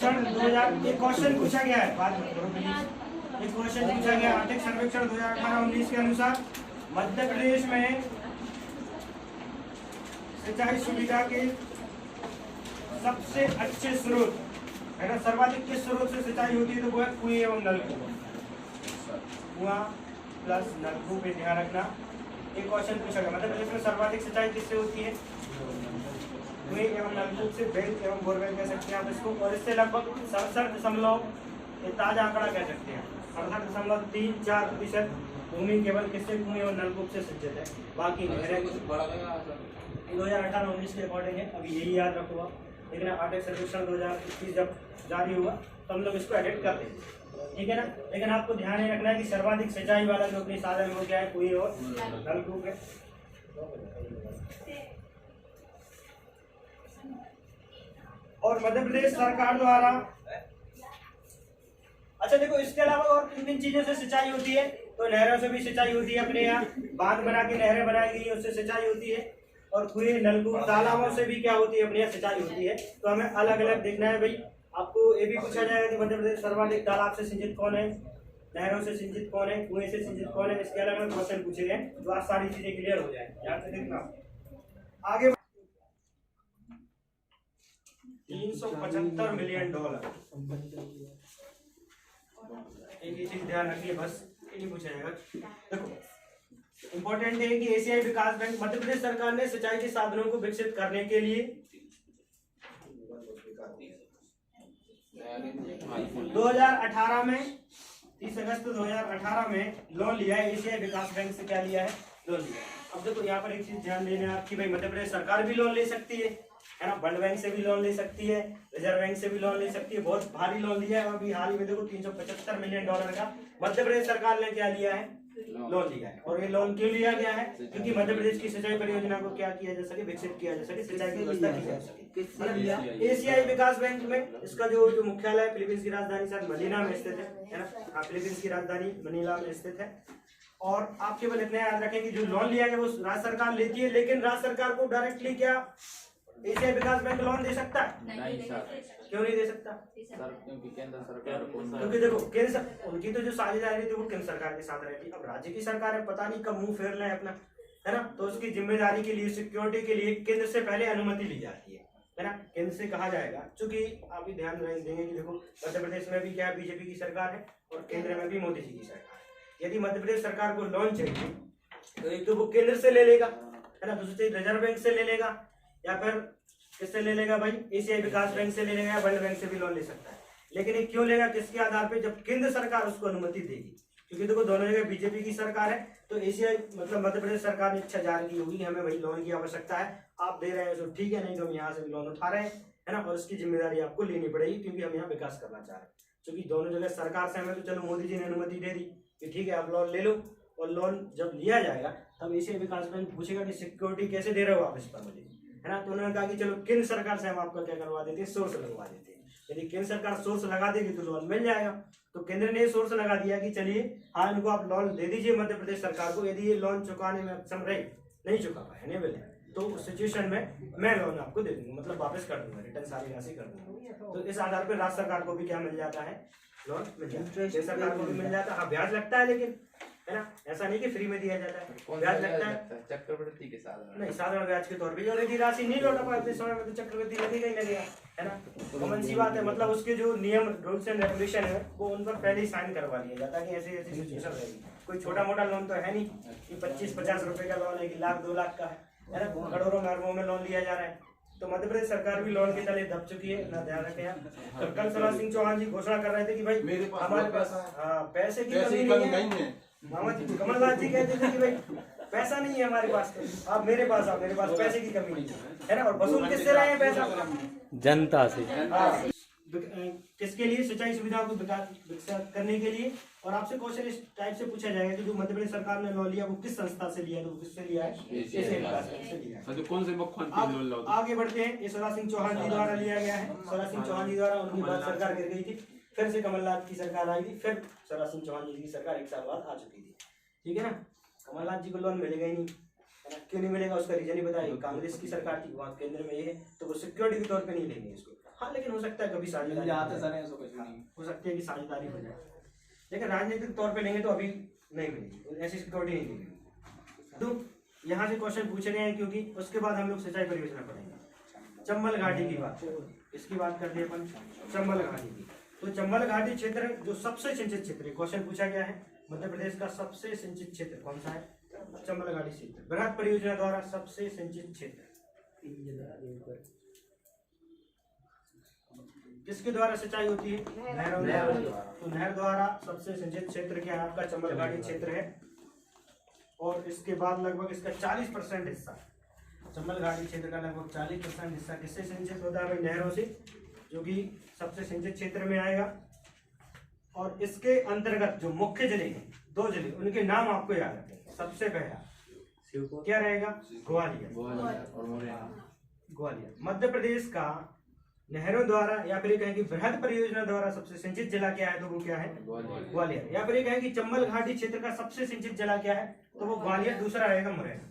सर्वेक्षण 2000 एक क्वेश्चन पूछा गया है, बात मत करो प्लीज। एक क्वेश्चन पूछा गया आर्थिक सर्वेक्षण 2018-19 के अनुसार मध्य प्रदेश में सिंचाई सुविधा के सबसे अच्छे स्रोत है ना, सर्वाधिक किस स्रोत से सिंचाई होती है, तो वो है कुएं एवं नलकूप। कुआं प्लस नलकूप पे ध्यान रखना। एक क्वेश्चन पूछा गया मध्य प्रदेश में सर्वाधिक सिंचाई किससे होती है, कुएं एवं नलकूप से, बेल एवं बोरवेल कह सकते हैं आप इसको। और इससे लगभग 67., ये ताजा आंकड़ा कह सकते हैं, 68.34% भूमि केवल किससे, कुएं एवं नलकूप से सिंचित है, बाकी नहरें 2018-19 के अकॉर्डिंग है। अभी यही याद रखो आप, लेकिन आर्थिक सर्वेक्षण 2021 जब जारी हुआ तो हम लोग इसको एडिट कर देंगे, ठीक है ना। लेकिन आपको ध्यान ये रखना है कि सर्वाधिक सिंचाई वाला जो अपनी साधन वो क्या है, कुएं और नलकूप है। और मध्य प्रदेश सरकार द्वारा, अच्छा देखो, इसके अलावा और किन किन चीजों से सिंचाई होती है, तो नहरों से भी सिंचाई होती है, अपने यहाँ बांध बना के नहरें बनाई गई उससे सिंचाई होती है। और कुएं नलकूप तालाबों से भी क्या होती है, अपने यहाँ सिंचाई होती है। तो हमें अलग अलग देखना है भाई। आपको ये भी पूछा जाएगा कि मध्य प्रदेश सर्वाधिक तालाब से सिंचित कौन है, नहरों से सिंचित कौन है, कुएं से सिंचित कौन है, इसके अलग अलग क्वेश्चन पूछे गए, तो आज सारी चीजें क्लियर हो जाए, ध्यान से देखना। आगे $375 मिलियन, एक ही चीज ध्यान रखिए बस, ये नहीं पूछा जाएगा। देखो इंपॉर्टेंट है कि एशियाई विकास बैंक, मध्य प्रदेश सरकार ने सिंचाई के साधनों को विकसित करने के लिए 2018 में 30 अगस्त 2018 में लोन लिया है, एशियाई विकास बैंक से क्या लिया है, लोन लिया है। अब देखो यहाँ पर एक चीज ध्यान देना आपकी, भाई मध्य प्रदेश सरकार भी लोन ले सकती है ना, वर्ल्ड बैंक से भी लोन ले सकती है, रिजर्व बैंक से भी लोन ले सकती है, बहुत भारी लोन लिया है। अभी हाल ही में देखो $375 मिलियन का मध्य प्रदेश सरकार ने क्या लिया है, लोन लिया है। और ये लोन क्यों लिया गया है, क्योंकि मध्य प्रदेश की सिंचाई परियोजना को क्या किया जा सके, विकसित किया जा सके, सिंचाई की व्यवस्था की जा सके। एशियाई विकास बैंक में इसका जो मुख्यालय फिलीपींस की राजधानी शायद मनीला में स्थित है ना, फिलीपींस की राजधानी मनीला में स्थित है। और आप केवल इतना याद रखें कि जो लोन लिया है वो राज्य सरकार लेती है, लेकिन राज्य सरकार को डायरेक्टली क्या एशियाई विकास बैंक लोन दे सकता है, नहीं सर। क्यों नहीं दे सकता सर क्योंकि केंद्र सरकार, क्योंकि देखो केंद्र उनकी तो जो साझेदारी थी वो केंद्र सरकार के साथ रहती है। अब राज्य की सरकार है, पता नहीं कब मुंह फेर लें अपना, है ना, तो उसकी जिम्मेदारी के लिए, सिक्योरिटी के लिए केंद्र से पहले अनुमति ली जाती है ना। केंद्र से कहा जाएगा, क्योंकि आप भी ध्यान देंगे कि देखो मध्य प्रदेश में भी क्या है, बीजेपी की सरकार है और केंद्र में भी मोदी जी की सरकार है। यदि मध्य प्रदेश सरकार को लोन चाहिए तो एक तो वो केंद्र से ले लेगा, है ना, दूसरी रिजर्व बैंक से ले लेगा, या फिर किससे ले लेगा भाई, एशियाई विकास बैंक से ले लेगा, या वर्ल्ड बैंक से भी लोन ले सकता है। लेकिन ये क्यों लेगा, किसके आधार पे, जब केंद्र सरकार उसको अनुमति देगी। क्योंकि देखो दोनों जगह बीजेपी की सरकार है, तो एशियाई मतलब मध्य प्रदेश सरकार ने इच्छा जाहिर की होगी कि हमें भाई लोन की आवश्यकता है, आप दे रहे हैं तो ठीक है, नहीं तो हम यहाँ से भी लोन उठा रहे हैं, है ना, और उसकी जिम्मेदारी आपको लेनी पड़ेगी, क्योंकि हम यहाँ विकास करना चाह रहे हैं। क्योंकि दोनों जगह सरकार से हमें, तो चलो मोदी जी ने अनुमति दे दी कि ठीक है आप लोन ले लो, और लोन जब लिया जाएगा तब एशियाई विकास बैंक पूछेगा कि सिक्योरिटी कैसे दे रहे हो आप इस पर मुझे, है ना। तो उन्होंने कहा कि चलो केंद्र सरकार से हम आपका क्या करवा देते हैं, सोर्स लगवा देते हैं। यदि केंद्र सरकार सोर्स लगा देगी तो लोन मिल जाएगा। तो केंद्र ने सोर्स लगा दिया कि चलिए हाँ इनको आप लोन दे दीजिए मध्य प्रदेश सरकार को, यदि ये लोन चुकाने में अक्षम रहे, नहीं चुका पाए, नहीं मिले, तो उस सिचुएशन में मैं लोन आपको दे दूंगा, मतलब वापस कर दूंगा, रिटर्न सारी राशि कर दूंगा। तो इस आधार पर राज्य सरकार को भी क्या मिल जाता है, लोन मिल जाता है, केंद्र सरकार को भी मिल जाता है। हाँ ब्याज लगता है, लेकिन है ना, ऐसा नहीं कि फ्री में दिया जाता है, ब्याज लगता है, चक्रवृद्धि के साथ नहीं, साधारण ब्याज के तौर पे। और यदि राशि नहीं लौटा पाते समय में तो चक्रवृद्धि लगेगा ही लगेगा, है ना, कॉमन सी बात है। मतलब उसके जो नियम, रूल्स एंड रेगुलेशन है वो उन पर पहले ही साइन करवा लिया जाता है कि ऐसी ऐसी सिचुएशन रहेगी। कोई छोटा मोटा लोन तो है नहीं कि 25-50 रुपए का लोन है कि लाख 2 लाख का है ना, करोड़ों अरबों में लोन लिया जा रहा है। तो मध्य प्रदेश सरकार भी लोन के तले दब चुकी है ना, ध्यान रखें आप। तो कल शिवराज सिंह चौहान जी घोषणा कर रहे थे कि भाई हमारे पास पैसे की कमी नहीं है। मामा जी कमलनाथ जी कहते थे कि भाई पैसा नहीं है हमारे पास, तो आप मेरे पास आओ, मेरे पास पैसे की कमी नहीं है ना। और वसूल किससे रहे हैं पैसा, जनता से। किसके लिए, सिंचाई सुविधाओं को विकसित करने के लिए। और आपसे क्वेश्चन इस टाइप से पूछा जाएगा कि जो मध्य प्रदेश सरकार ने लोन लिया वो किस संस्था से लिया, तो किससे लिया है, एशियाई विकास बैंक से लिया है। कौन से मुख्यमंत्री लोन लिया? आगे बढ़ते हैं, ये शिवराज सिंह चौहान जी द्वारा लिया गया है, शिवराज सिंह चौहान जी द्वारा, उनकी बाद सरकार गिर गई थी, फिर से कमलनाथ की सरकार आई थी, फिर शिवराज सिंह चौहान जी की सरकार 1 साल बाद आ चुकी थी, ठीक है ना। कमलनाथ जी को लोन मिलेगा ही नहीं, है ना। क्यों नहीं मिलेगा उसका रीजन ही बताइए। कांग्रेस की सरकार थी, वहाँ केंद्र में ये है, तो वो सिक्योरिटी के तौर पे नहीं लेंगे इसको। हाँ, लेकिन हो सकता है कभी साझेदारी हो सकती है कि साझेदारी हो जाए, लेकिन राजनीतिक तौर पे लेंगे तो अभी नहीं मिलेगी, ऐसी सिक्योरिटी नहीं मिलेगी। तो यहाँ से क्वेश्चन पूछे गए हैं, क्योंकि उसके बाद हम लोग सिंचाई परियोजना पढ़ेंगे। चंबल घाटी की बात, इसकी बात करते हैं अपन चंबल घाटी की। तो चंबल घाटी क्षेत्र जो सबसे सिंचित क्षेत्र है, क्वेश्चन पूछा गया है मध्य प्रदेश का सबसे सिंचित क्षेत्र कौन सा है? चंबल घाटी क्षेत्र। बृहद परियोजना द्वारा सबसे सिंचित क्षेत्र किसके द्वारा सिंचाई होती है? नहरों द्वारा। तो नहर द्वारा सबसे सिंचित क्षेत्र क्या है आपका? चंबल घाटी क्षेत्र है। और इसके बाद लगभग इसका 40% हिस्सा, चंबल घाटी क्षेत्र का लगभग 40% हिस्सा किससे सिंचित होता है भाई? नहरों से, जो कि सबसे सिंचित क्षेत्र में आएगा। और इसके अंतर्गत जो मुख्य जिले हैं, 2 जिले, उनके नाम आपको याद रखें। सबसे पहला क्या रहेगा? ग्वालियर और मोरैना। ग्वालियर। मध्य प्रदेश का नहरों द्वारा या फिर कहें कि बृहद परियोजना द्वारा सबसे सिंचित जिला क्या है? तो वो क्या है? ग्वालियर। या फिर कहें कि चंबल घाटी क्षेत्र का सबसे सिंचित जिला क्या है? तो वो ग्वालियर। दूसरा रहेगा मुरैना।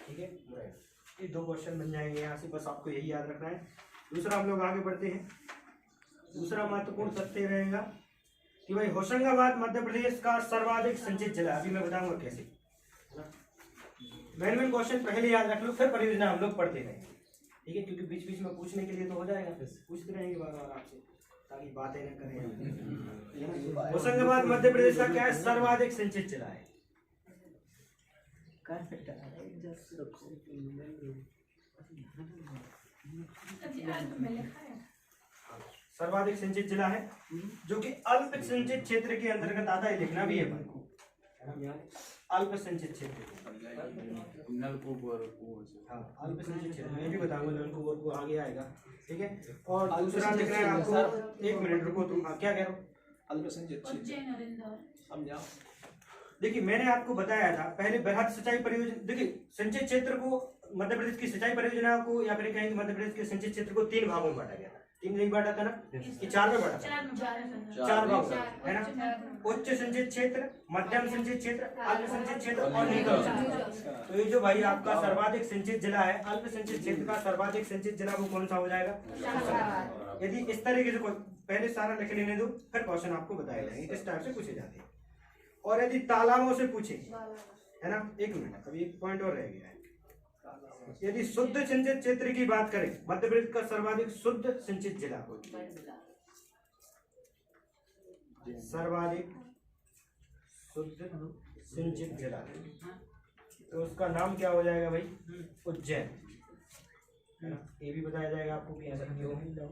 ठीक है, मुरैना। ये 2 क्वेश्चन बन जाएंगे यहाँ से, बस आपको यही याद रखना है। दूसरा हम लोग आगे बढ़ते हैं। दूसरा महत्वपूर्ण तथ्य रहेगा कि भाई होशंगाबाद मध्य प्रदेश का सर्वाधिक सिंचित जिला। अभी मैं बताऊंगा कैसे। मैन क्वेश्चन पहले याद रख लो, फिर परियोजना हम लोग पढ़ते रहेंगे। ठीक है, क्योंकि बीच बीच में पूछने के लिए तो हो जाएगा, पूछते रहेंगे बार बार आपसे, ताकि बातें न करें। होशंगाबाद मध्य प्रदेश का क्या है? सर्वाधिक सिंचित जिला है। सर्वाधिक सिंचित जिला है, जो कि अल्प सिंचित क्षेत्र के अंतर्गत आता है। लिखना भी है अल्प सिंचित क्षेत्र। नलकूप और कुआं से। हाँ, अल्प सिंचित क्षेत्र मैं भी बताऊंगा, नलकूप और कुआं आगे आएगा। ठीक है, और दूसरा लिखना है आपको। 1 मिनट रुको तुम। क्या कह रहे हो? अल्प सिंचित क्षेत्र समझा। देखिए, मैंने आपको बताया था पहले बृहद सिंचाई परियोजना। देखिए, सिंचित क्षेत्र को, मध्य प्रदेश की सिंचाई परियोजना को, या फिर कहेंगे मध्य प्रदेश के सिंचित क्षेत्र को 3 भागों में बांटा गया था। 3 नहीं बांटा था ना, कि 4 में बांटा था। 4 भाग है ना। उच्च सिंचित क्षेत्र, मध्यम सिंचित क्षेत्र, अल्प सिंचित क्षेत्र और न्यूनतम सिंचित क्षेत्र। तो ये जो भाई आपका सर्वाधिक सिंचित जिला है, अल्प सिंचित क्षेत्र का सर्वाधिक सिंचित जिला, वो कौन सा हो जाएगा? यदि इस तरीके से पहले सारा लिख लेने दो, फिर क्वेश्चन आपको बताए जाएंगे, इस टाइप से पूछे जाते हैं। और यदि तालाबों से पूछे, है ना, 1 मिनट, अभी 1 पॉइंट और रह गया है। यदि शुद्ध सिंचित क्षेत्र की बात करें, मध्य प्रदेश का सर्वाधिक शुद्ध सिंचित जिला, सर्वाधिक शुद्ध सिंचित जिला, तो उसका नाम क्या हो जाएगा भाई? उज्जैन, है ना। ये भी बताया जाएगा आपको कि ऐसा क्यों।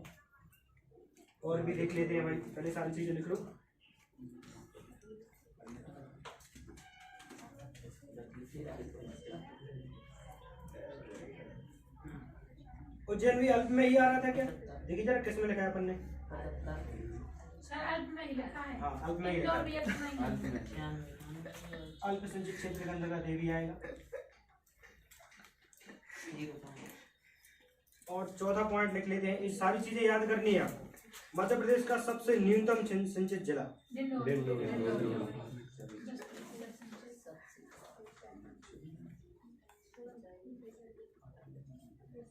और भी देख लेते हैं भाई, पहले सारी चीजें लिख लो। उज्जैन भी अल्प में ही आ रहा था क्या? देखिए जरा किस में लिखा है अपन ने। अल्प में ही लिखा है। हाँ, अल्प में ही लिखा है। अल्प सिंचित क्षेत्र के अंतर्गत ये भी आएगा। और चौथा पॉइंट लिख लेते हैं। ये सारी चीजें याद करनी है आपको। मध्य प्रदेश का सबसे न्यूनतम सिंचित जिला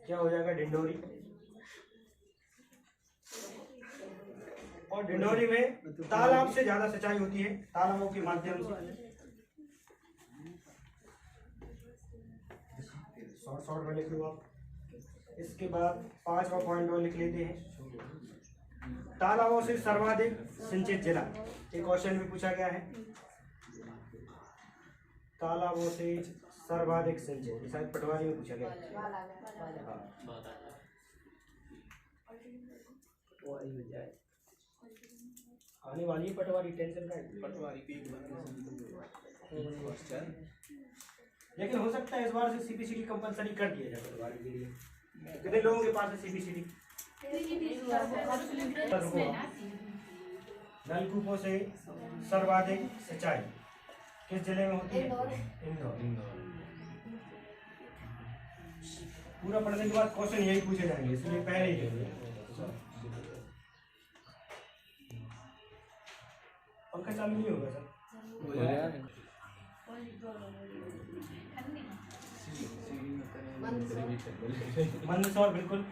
क्या हो जाएगा? डिंडोरी। और डिंडोरी में तालाब से ज्यादा सिंचाई होती है, तालाबों के माध्यम से। शॉर्ट में लिख लो आप। इसके बाद 5वां पॉइंट और लिख लेते हैं। तालाबों से सर्वाधिक सिंचित जिला, एक क्वेश्चन भी पूछा गया है। तालाबों से सर्वाधिक सिंचित, शायद पटवारी में पूछा गया। आने वाली पटवारी, टेंशन का है। पटवारी की लेकिन हो सकता है इस बार से सीबीसीडी कंपलसरी कर दिया जाए पटवारी के लिए। कितने लोगों के पास है सीबीसीडी? नलकूपों से सर्वाधिक सिंचाई किस जिले में होती है? इंदौर। पूरा पढ़ने के बाद क्वेश्चन यही पूछे जाएंगे, इसलिए पहले ही पंखा चालू नहीं होगा सर। मंदसौर बिल्कुल।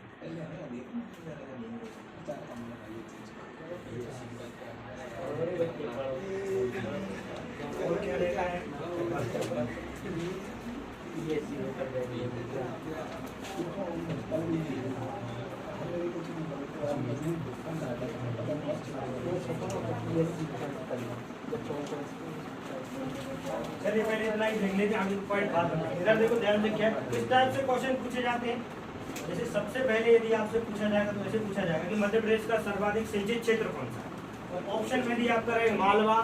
और क्या रहता है? चलिए पहले इतना ही देख लेते हैं, आगे पॉइंट बात करेंगे। इधर देखो ध्यान से, क्या इस टाइप से क्वेश्चन पूछे जाते हैं। जैसे सबसे पहले यदि आपसे पूछा जाएगा तो ऐसे पूछा जाएगा कि मध्य प्रदेश का सर्वाधिक सिंचित क्षेत्र कौन सा है, और ऑप्शन में यदि आपका रहे मालवा,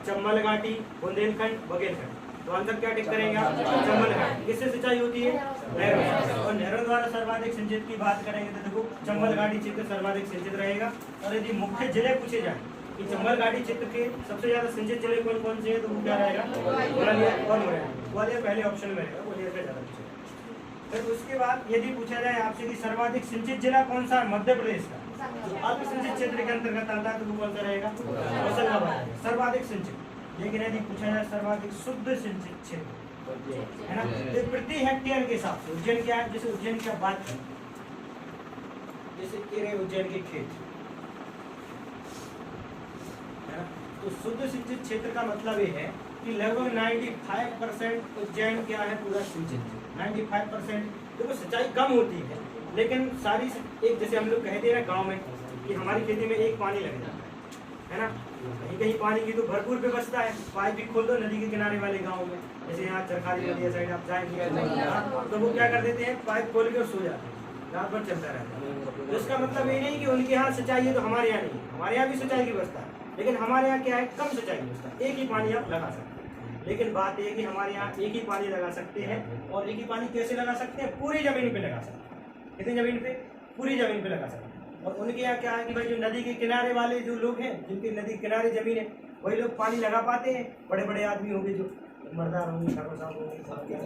चंबल घाटी, बुंदेलखंड, बघेलखंड, तो आंसर क्या टिक करेंगे आप? चंबल घाटी। किससे सिंचाई होती है? नहरों। और नहरों द्वारा सर्वाधिक सिंचित की बात करेंगे तो देखो चंबल घाटी क्षेत्र सर्वाधिक सिंचित रहेगा। और यदि मुख्य जिले पूछे जाए कि चंबल घाटी क्षेत्र के सबसे ज्यादा सिंचित जिले कौन कौन से हैं, तो वो क्या रहेगा? ग्वालियर और मुरैना। ग्वालियर पहले ऑप्शन में रहेगा, ग्वालियर का ज्यादा पूछेगा। फिर उसके बाद यदि पूछा जाए आपसे कि सर्वाधिक सिंचित जिला कौन सा है मध्य प्रदेश का, तो अल्प सिंचित क्षेत्र के अंतर्गत आता है, तो वो कौन सा रहेगा? होशंगाबाद। सर्वाधिक सिंचित। लेकिन यदि पूछा जाए सर्वाधिक शुद्ध सिंचित क्षेत्र, है ना, तो प्रति हेक्टेयर के हिसाब से उज्जैन क्या है? जैसे उज्जैन की आप बात करें, जैसे ये रहे उज्जैन के खेत, है ना, तो शुद्ध सिंचित क्षेत्र का मतलब ये है कि लगभग 95% उज्जैन क्या है? पूरा सिंचित। 95% देखो सिंचाई कम होती है, लेकिन सारी एक, जैसे हम लोग कहते हैं गांव में कि हमारी खेती में एक पानी लग जाता है ना, कहीं कहीं पानी की तो भरपूर व्यवस्था है, पाइप भी खोल दो नदी के किनारे वाले गांव में, जैसे यहाँ चरखारी नदी साइड आप जाएंगे तो वो क्या कर देते हैं, पाइप खोल के और सो जाते हैं, रात भर चलता रहता है। तो इसका मतलब ये नहीं कि उनके यहाँ सिंचाई है तो हमारे यहाँ नहीं है, हमारे यहाँ भी सिंचाई की व्यवस्था है, लेकिन हमारे यहाँ क्या है? कम सिंचाई की व्यवस्था, एक ही पानी आप लगा सकते हैं। लेकिन बात यह है कि हमारे यहाँ एक ही पानी लगा सकते हैं, और एक ही पानी कैसे लगा सकते हैं? पूरी जमीन पे लगा सकते हैं। कितनी जमीन पे? पूरी जमीन पे लगा सकते हैं। और उनके यहाँ क्या है कि भाई जो नदी के किनारे वाले जो लोग हैं, जिनकी नदी के किनारे जमीन है, वही लोग पानी लगा पाते हैं। बड़े बड़े आदमी होंगे, जो मर्दार होंगे, ठाकुर साहब होंगे,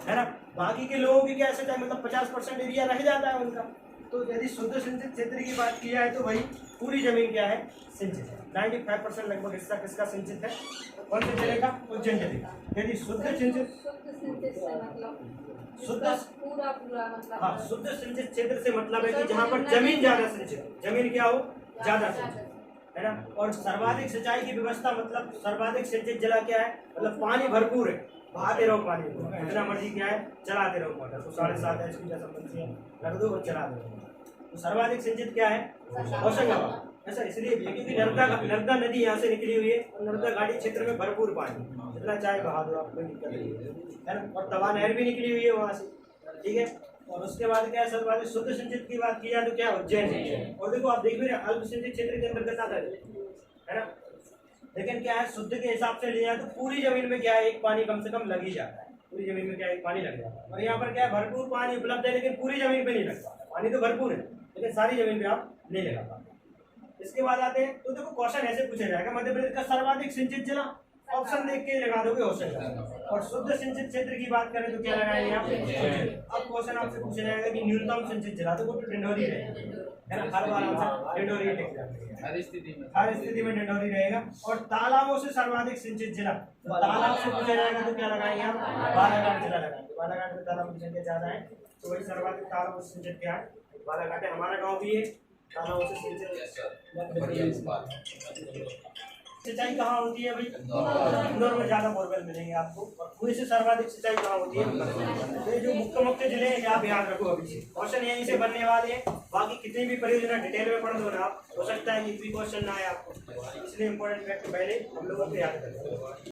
है ना। बाकी के लोगों की क्या ऐसा चाहे, मतलब 50% एरिया रह जाता है उनका। तो यदि शुद्ध सिंचित क्षेत्र की बात की जाए तो भाई पूरी जमीन क्या है? सिंचित है। 95% लगभग हिस्सा किसका सिंचित है? कौन से जिले का? उज्जैन जिले का। यदि शुद्ध सिंचित, शुद्ध पूरा मतलब, हाँ, शुद्ध सिंचित क्षेत्र से मतलब है कि जहाँ पर जमीन ज्यादा सिंचित, जमीन क्या हो? ज्यादा सिंचित, है ना। और सर्वाधिक सिंचाई की व्यवस्था मतलब सर्वाधिक सिंचित जिला क्या है? मतलब पानी भरपूर है, बहाते रहो पानी, जितना मर्जी क्या है चलाते रहो मोटर को, 7.5 HP का संबंध रख दो और चला दो। तो सर्वाधिक सिंचित क्या है? होशंगाबाद। ऐसा इसलिए भी क्योंकि नर्मदा नदी यहाँ से निकली हुई है, और नर्मदा घाटी क्षेत्र में भरपूर पानी, जितना चाहे बहा दो, आपको कोई दिक्कत नहीं है ना। और तवा नहर भी निकली हुई है वहाँ से, ठीक है। और उसके बाद क्या है? सर्वाधिक शुद्ध सिंचित की बात की जाए तो क्या? उज्जैन है। और देखो आप देख रहे हैं अल्प सिंचित क्षेत्र के अंतर्गत आता है ना। लेकिन क्या है? शुद्ध के हिसाब से लिया तो पूरी जमीन में क्या है? एक पानी कम से कम लग ही जाता है, पूरी जमीन में क्या एक पानी लग जाता है। और यहाँ पर क्या है? भरपूर पानी उपलब्ध है, लेकिन पूरी जमीन पे नहीं लग पाता। पानी तो भरपूर है, लेकिन सारी जमीन पे आप नहीं लगा पाते। इसके बाद आते हैं, तो देखो क्वेश्चन ऐसे पूछा जाएगा, मध्य प्रदेश का सर्वाधिक सिंचित जिला, ऑप्शन देख के लगा दोगे होशंगाबाद। और शुद्ध सिंचित क्षेत्र की बात करें तो क्या लगाएंगे आप? अब क्वेश्चन आपसे पूछा जाएगा कि न्यूनतम सिंचित जिला, तो वो तो डिंडोरी रहेगा, है ना। हर बार आंसर डिंडोरी हर स्थिति में डिंडोरी रहेगा। और तालाबों से सर्वाधिक सिंचित जिला, तो तालाब से पूछा जाएगा तो क्या लगाएंगे आप? बालाघाट जिला लगाएंगे। बालाघाट में तालाब की संख्या ज्यादा है, तो वही सर्वाधिक तालाबों से सिंचित क्या है? बालाघाट है। हमारा गाँव भी है तालाबों से सिंचित। सिंचाई कहाँ होती है भाई? इंदौर में ज्यादा बोरवेल मिलेंगे आपको। और कुएं से सर्वाधिक सिंचाई कहाँ होती है? तो ये जो मुख्य जिले हैं आप याद रखो। अभी से क्वेश्चन यहीं से बनने वाले हैं, बाकी कितनी भी परियोजना डिटेल में पढ़ दो ना आप, हो सकता है ये भी क्वेश्चन ना आए आपको, इसलिए इंपॉर्टेंट फैक्ट पहले हम लोगों को याद करें।